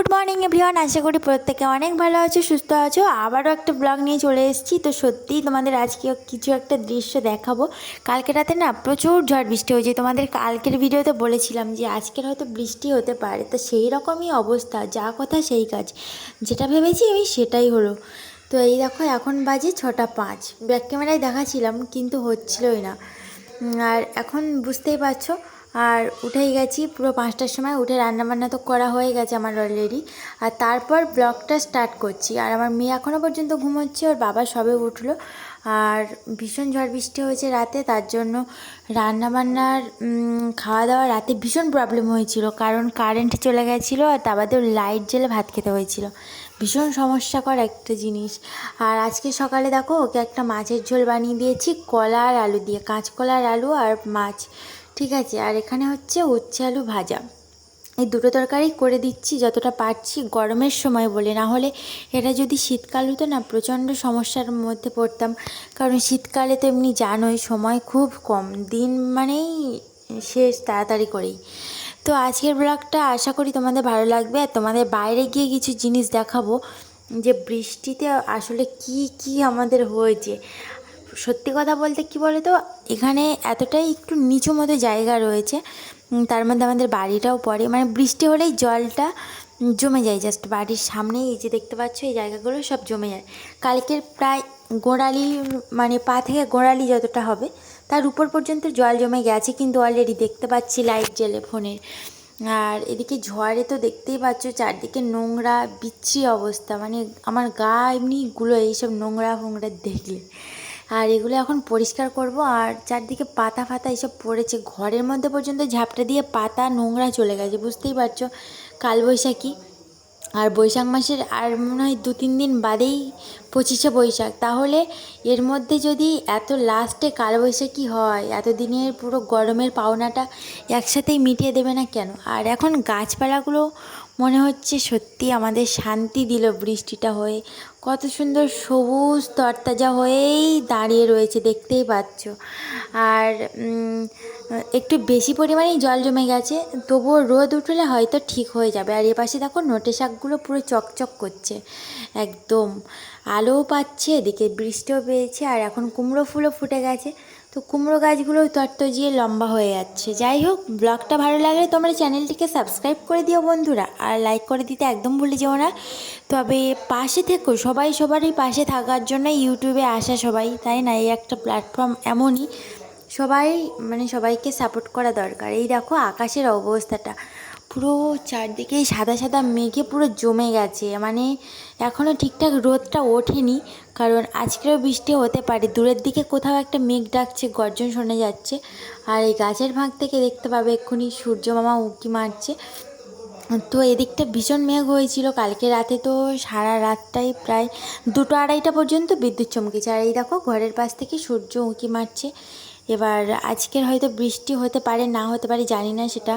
Good morning everyone, আশা করি প্রত্যেকে অনেক ভালো আছো, সুস্থ আছো। আবারও একটা ব্লগ নিয়ে চলে এসেছি। তো সত্যিই তোমাদের আজকে কিছু একটা দৃশ্য দেখাবো। কালকে রাতে না প্রচুর ঝড় বৃষ্টি হয়েছে। তোমাদের কালকের ভিডিওতে বলেছিলাম যে আজকের হয়তো বৃষ্টি হতে পারে, তো সেই রকমই অবস্থা, যা কথা সেই কাজ। যেটা ভেবেছি আমি সেটাই হলো। তো এই দেখো এখন বাজে 6:05। ব্যাক ক্যামেরায় দেখাছিলাম কিন্তু হচ্ছিলই না। আর এখন বুঝতেই পারছো। আর উঠেই গেছি পুরো 5টার সময় উঠে, রান্নাবান্না তো করা হয়ে গেছে আমার অলরেডি। আর তারপর ব্লগটা স্টার্ট করছি। আর আমার মেয়ে এখনও পর্যন্ত ঘুমোচ্ছে, ওর বাবা সবে উঠলো। আর ভীষণ ঝড় বৃষ্টি হয়েছে রাতে, তার জন্য রান্নাবান্নার খাওয়া দাওয়া রাতে ভীষণ প্রবলেম হয়েছিল, কারণ কারেন্ট চলে গেছিলো আর তা বাদেও লাইট জ্বেলে ভাত খেতে হয়েছিল। ভীষণ সমস্যাকর একটা জিনিস। আর আজকে সকালে দেখো ওকে একটা মাছের ঝোল বানিয়ে দিয়েছি, কলা আর আলু দিয়ে, কাঁচকলা আর আলু আর মাছ, ঠিক আছে। আর এখানে হচ্ছে উচ্ছে আলু ভাজা। এই দুটো তরকারি করে দিচ্ছি যতটা পারছি গরমের সময় বলে, না হলে এটা যদি শীতকাল হতো না প্রচণ্ড সমস্যার মধ্যে পড়তাম। কারণ শীতকালে তো এমনি জানোই সময় খুব কম, দিন মানেই শেষ তাড়াতাড়ি করেই। তো আজকের ব্লগটা আশা করি তোমাদের ভালো লাগবে। আর তোমাদের বাইরে গিয়ে কিছু জিনিস দেখাবো যে বৃষ্টিতে আসলে কি কি আমাদের হয়েছে। সত্যি কথা বলতে কি বলো তো, এখানে এতটাই একটু নিচু মতো জায়গা রয়েছে, তার মধ্যে আমাদের বাড়িটাও পড়ে, মানে বৃষ্টি হলেই জলটা জমে যায় জাস্ট বাড়ির সামনেই। এই যে দেখতে পাচ্ছ এই জায়গাগুলো সব জমে যায়। কালকের প্রায় গোড়ালি, মানে পা থেকে গোড়ালি যতটা হবে তার উপর পর্যন্ত জল জমে গেছে, কিন্তু অলরেডি দেখতে পাচ্ছি লাইট জ্বেলে ফোনের। আর এদিকে ঝড়ে তো দেখতেই পাচ্ছ চারদিকে নোংরা বিচ্ছিরি অবস্থা, মানে আমার গা এমনি গুলো এইসব নোংরা ফোংরা দেখলে। আর এগুলো এখন পরিষ্কার করব। আর চারদিকে পাতা ফাতা এইসব পড়েছে, ঘরের মধ্যে পর্যন্ত ঝাপটা দিয়ে পাতা নোংরা চলে গেছে, বুঝতেই পারছো কালবৈশাখী। আর বৈশাখ মাসের আর মনে হয় 2-3 দিন বাদেই 25শে বৈশাখ। তাহলে এর মধ্যে যদি এত লাস্টে কালবৈশাখী হয়, এতদিনের পুরো গরমের পাওনাটা একসাথেই মিটিয়ে দেবে না কেন? আর এখন গাছপালাগুলো মনে হচ্ছে সত্যি আমাদের শান্তি দিল বৃষ্টিটা হয়ে। কত সুন্দর সবুজ তরতাজা হয়েই দাঁড়িয়ে রয়েছে, দেখতেই পাচ্ছ। আর একটু বেশি পরিমাণেই জল জমে গেছে, তবুও রোদ উঠলে হয়তো ঠিক হয়ে যাবে। আর এপাশে দেখো নোটে শাকগুলো পুরো চকচক করছে একদম, আলোও পাচ্ছে, এদিকে বৃষ্টিও পেয়েছে। আর এখন কুমড়ো ফুলও ফুটে গেছে, তো কুমড়ো গাছগুলো তরতজিয়ে লম্বা হয়ে যাচ্ছে। যাই হোক, ব্লগটা ভালো লাগলে তোমরা চ্যানেলটিকে সাবস্ক্রাইব করে দিও বন্ধুরা, আর লাইক করে দিতে একদম ভুলে যেও না। তবে পাশে থেকো, সবাই সবারই পাশে থাকার জন্য ইউটিউবে আসা সবাই, তাই না? এই একটা প্ল্যাটফর্ম এমনই, সবাই মানে সবাইকে সাপোর্ট করা দরকার। এই দেখো আকাশের অবস্থাটা, পুরো চারদিকেই সাদা সাদা মেঘে পুরো জমে গেছে, মানে এখনও ঠিকঠাক রোদটা ওঠেনি, কারণ আজকেও বৃষ্টি হতে পারে। দূরের দিকে কোথাও একটা মেঘ ডাকছে, গর্জন শোনা যাচ্ছে। আর এই গাছের ফাঁক থেকে দেখতে পাবে এক্ষুনি সূর্য মামা উঁকি মারছে। তো এদিকটা ভীষণ মেঘ হয়েছিল কালকে রাতে, তো সারা রাতটাই প্রায় 2-2-2:30 পর্যন্ত বিদ্যুৎ চমকেছে। আর এই দেখো ঘরের পাশ থেকে সূর্য উঁকি মারছে। এবার আজকের হয়তো বৃষ্টি হতে পারে, না হতে পারে জানি না, সেটা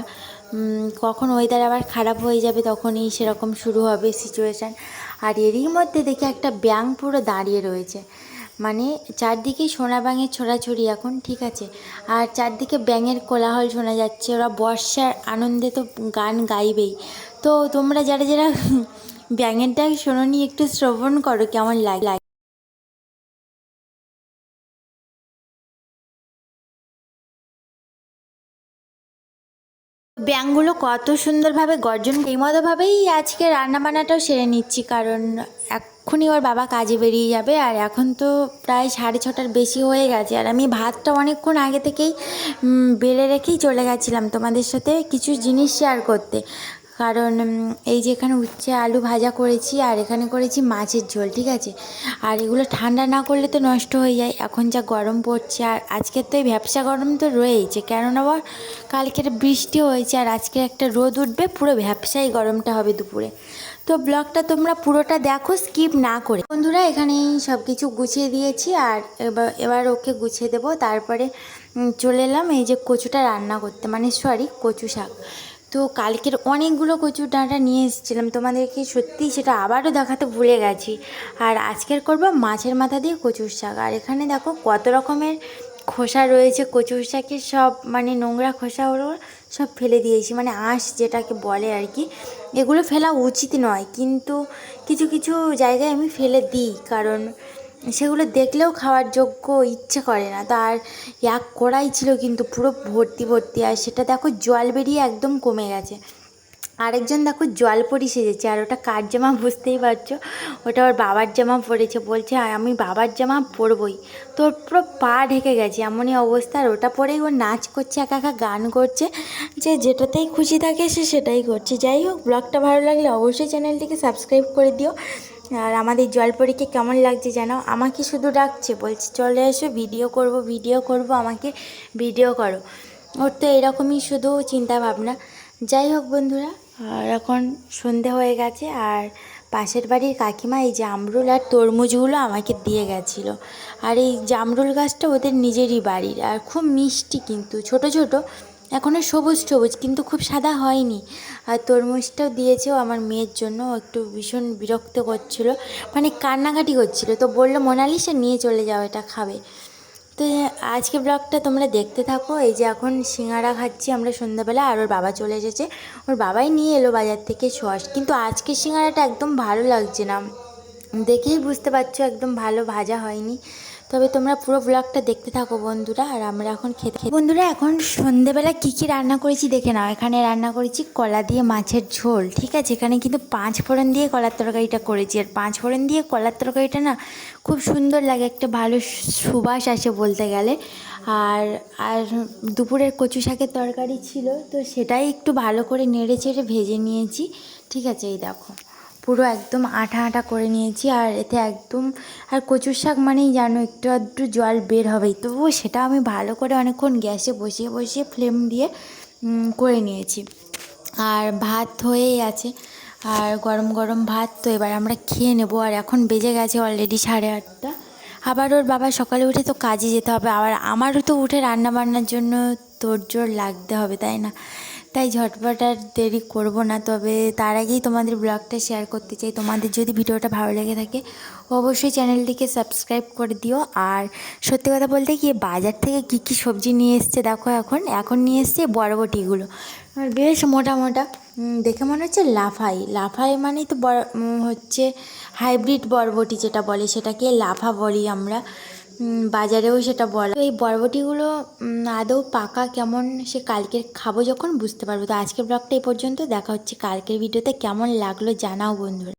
কখন ওয়েদার আবার খারাপ হয়ে যাবে তখনই সেরকম শুরু হবে সিচুয়েশান। আর এরই মধ্যে দেখে একটা ব্যাঙ পুরো দাঁড়িয়ে রয়েছে, মানে চারদিকেই সোনা ব্যাঙের ছোড়াছড়ি এখন, ঠিক আছে। আর চারদিকে ব্যাঙের কোলাহল শোনা যাচ্ছে, ওরা বর্ষার আনন্দে তো গান গাইবেই। তো তোমরা যারা যারা ব্যাঙের ডাক শোনোনি একটু শ্রবণ করো কেমন লাগে। ব্যাঙগুলো কত সুন্দরভাবে গর্জন, এই মতোভাবেই আজকে রান্নাবান্নাটাও সেরে নিচ্ছি, কারণ এক্ষুনি ওর বাবা কাজে বেরিয়ে যাবে। আর এখন তো প্রায় 6:30টার বেশি হয়ে গেছে। আর আমি ভাতটা অনেকক্ষণ আগে থেকেই বেড়ে রেখেই চলে গেছিলাম তোমাদের সাথে কিছু জিনিস শেয়ার করতে, কারণ এই যে এখানে উচ্ছে আলু ভাজা করেছি, আর এখানে করেছি মাছের ঝোল, ঠিক আছে। আর এগুলো ঠান্ডা না করলে তো নষ্ট হয়ে যায়, এখন যা গরম পড়ছে। আর আজকের তো এই ভ্যাপসা গরম তো রয়েইছে, কেননা আবার কালকের বৃষ্টি হয়েছে, আর আজকে একটা রোদ উঠবে, পুরো ভ্যাপসাই গরমটা হবে দুপুরে। তো ব্লগটা তোমরা পুরোটা দেখো স্কিপ না করে। বন্ধুরা এখানেই সব কিছু গুছিয়ে দিয়েছি, আর এবার ওকে গুছিয়ে দেবো। তারপরে চলে এলাম এই যে কচুটা রান্না করতে, মানে সরি কচু শাক। তো কালকের অনেকগুলো কচুর ডাঁটা নিয়ে এসেছিলাম তোমাদেরকে, সত্যি সেটা আবারও দেখাতে ভুলে গেছি। আর আজকের করব মাছের মাথা দিয়ে কচুর শাক। আর এখানে দেখো কত রকমের খোসা রয়েছে কচুর শাকের সব মানে নোংরা খোসা ওগুলো সব ফেলে দিয়েছি, মানে আঁশ যেটাকে বলে আর কি। এগুলো ফেলা উচিত নয়, কিন্তু কিছু কিছু জায়গায় আমি ফেলে দিই, কারণ সেগুলো দেখলেও খাওয়ার যোগ্য ইচ্ছে করে না। তো আর এক কড়াই ছিল কিন্তু পুরো ভর্তি ভর্তি, আর সেটা দেখো জল বেরিয়ে একদম কমে গেছে। আরেকজন দেখো জলপরি সেজেছে, আর ওটা কার জামা বুঝতেই পারছো, ওটা ওর বাবার জামা পরেছে। বলছে আমি বাবার জামা পরবই, তো ওর পুরো পা ঢেকে গেছে এমনই অবস্থা। আর ওটা পরেই ও নাচ করছে, একা একা গান করছে, যে যেটাতেই খুশি থাকে সে সেটাই করছে। যাই হোক, ব্লগটা ভালো লাগলে অবশ্যই চ্যানেলটিকে সাবস্ক্রাইব করে দিও। আর আমাদের জলপরীকে কেমন লাগছে জানাও। আমাকে শুধু ডাকছে, বলছে চলে এসো ভিডিও করব ভিডিও করব, আমাকে ভিডিও করো। ওর তো এরকমই শুধু চিন্তা ভাবনা। যাই হোক বন্ধুরা, আর এখন সন্ধে হয়ে গেছে, আর পাশের বাড়ির কাকিমা এই জামরুল আর তরমুজগুলো আমাকে দিয়ে গেছিলো। আর এই জামরুল গাছটা ওদের নিজেরই বাড়ির, আর খুব মিষ্টি, কিন্তু ছোট ছোট, এখনও সবুজ সবুজ, কিন্তু খুব সাদা হয়নি। আর তরমুজটাও দিয়েছেও আমার মেয়ের জন্য, একটু ভীষণ বিরক্ত করছিল, মানে কান্নাকাটি করছিল, তো বললো মোনালিসা নিয়ে চলে যাও, এটা খাবে। তো আজকে ব্লগটা তোমরা দেখতে থাকো। এই যে এখন সিঙ্গারা খাচ্ছি আমরা সন্ধ্যাবেলা, আর ওর বাবা চলে এসেছে, ওর বাবাই নিয়ে এলো বাজার থেকে সস। কিন্তু আজকের সিঙ্গারাটা একদম ভালো লাগছে না, দেখেই বুঝতে পারছো একদম ভালো ভাজা হয়নি। তবে তোমরা পুরো ব্লগটা দেখতে থাকো বন্ধুরা। আর আমরা এখন খেতে বন্ধুরা, এখন সন্ধেবেলা কী কী রান্না করেছি দেখে নাও। এখানে রান্না করেছি কলা দিয়ে মাছের ঝোল, ঠিক আছে। এখানে কিন্তু 5 ফোড়ন দিয়ে কলার তরকারিটা করেছি, আর 5 ফোড়ন দিয়ে কলার তরকারিটা না খুব সুন্দর লাগে, একটা ভালো সুবাস আসে বলতে গেলে। আর আর দুপুরের কচু শাকের তরকারি ছিল, তো সেটাই একটু ভালো করে নেড়ে চেড়ে ভেজে নিয়েছি, ঠিক আছে। এই দেখো পুরো একদম আঠা আঠা করে নিয়েছি, আর এতে একদম, আর কচুর শাক মানেই জানো একটু আধটু জল বের হবেই, তবুও সেটা আমি ভালো করে অনেকক্ষণ গ্যাসে বসিয়ে বসিয়ে ফ্লেম দিয়ে করে নিয়েছি। আর ভাত হয়েই আছে, আর গরম গরম ভাত, তো এবার আমরা খেয়ে নেবো। আর এখন বেজে গেছে অলরেডি 8:30। আবার ওর বাবা সকালে উঠে তো কাজে যেতে হবে, আবার আমারও তো উঠে রান্না বান্নার জন্য তোড়জোড় লাগতে হবে, তাই না? তাই ঝটপট আর দেরি করব না। তবে তার আগেই তোমাদের ব্লগটা শেয়ার করতে চাই। তোমাদের যদি ভিডিওটা ভালো লেগে থাকে অবশ্যই চ্যানেলটিকে সাবস্ক্রাইব করে দিও। আর সত্যি কথা বলতে কি, বাজার থেকে কী কী সবজি নিয়ে এসছে দেখো। এখন নিয়ে এসছে বরবটিগুলো, আর বেশ মোটা মোটা, দেখে মনে হচ্ছে লাফাই লাফাই, মানেই তো হচ্ছে হাইব্রিড বরবটি যেটা বলে, সেটাকে লাফা বলি আমরা, বাজারেও সেটা বলা। তো এই বরবটিগুলো আদৌ পাকা কেমন সে কালকে খাবো যখন বুঝতে পারবো। তো আজকের ব্লগটা এই পর্যন্ত, দেখা হচ্ছে কালকের ভিডিওতে। কেমন লাগলো জানাও বন্ধুরা।